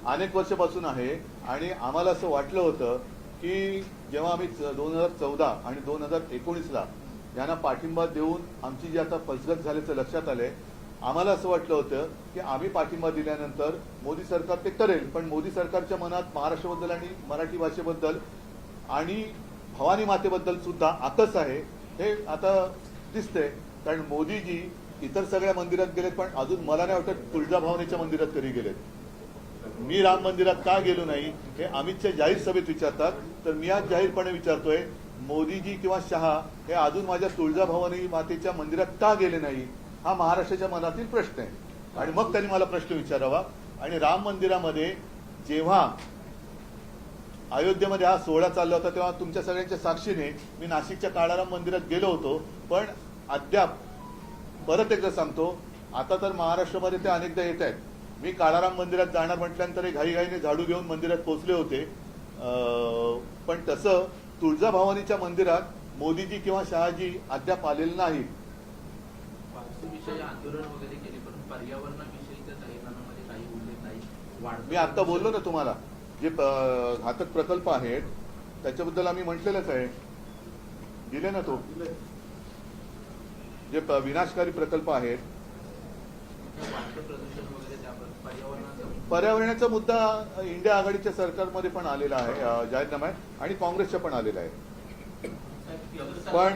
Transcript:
अनेक वर्षापासून आहे आणि आम्हाला असं वाटलं होतं की जेव्हा आम्ही 2014 आणि 2019ला यांना पाठिंबा देऊन आमची जी आता फसगत झाल्याचं लक्षात आलंय, आम्हाला असं वाटलं होतं की आम्ही पाठिंबा दिल्यानंतर मोदी सरकार ते करेल, पण मोदी सरकारच्या मनात महाराष्ट्राबद्दल आणि मराठी भाषेबद्दल आणि भवानी मातेबद्दल सुद्धा आकस आहे हे आता दिसतंय. कारण मोदीजी इतर सगळ्या मंदिरात गेलेत, पण अजून मला नाही वाटत तुळजाभवानीच्या मंदिरात कधी गेलेत. मी राम मंदिरात का गेलो नाही हे अमित शहा जाहीर सभेत विचारतात, तर मी आज जाहीरपणे विचारतोय, मोदीजी किंवा शहा हे अजून माझ्या तुळजाभवानी मातेच्या मंदिरात का गेले नाही, हा महाराष्ट्राच्या मनातील प्रश्न आहे. आणि मग त्यांनी मला प्रश्न विचारावा. आणि राम मंदिरामध्ये जेव्हा अयोध्येमध्ये हा सोहळा चालला होता तेव्हा तुमच्या सगळ्यांच्या साक्षीने मी नाशिकच्या काळाराम मंदिरात गेलो होतो, पण अद्याप परत एकदा सांगतो, आता तर महाराष्ट्रामध्ये ते अनेकदा येत आहेत. मी काळाराम मंदिरात जाणार म्हटल्यानंतर घाईघाईने झाडू घेऊन मंदिरात पोहोचले होते, पण तसं तुळजाभवानीच्या मंदिरात मोदीजी किंवा शहाजी अद्याप आलेले नाहीत. आंदोलन वगैरे केले, पण पर्यावरणाविषयी त्या जाहीरनाम्यामध्ये काही उल्लेख नाही. मी आता बोललो ना तुम्हाला, जे घातक प्रकल्प आहेत त्याच्याबद्दल आम्ही म्हटलेलंच आहे, दिले ना तो, जे विनाशकारी प्रकल्प आहेत. पर्यावरणाचा मुद्दा इंडिया आघाडीच्या सरकारमध्ये पण आलेला आहे, जाहीरनामा आहे, आणि काँग्रेसच्या पण आलेला आहे. पण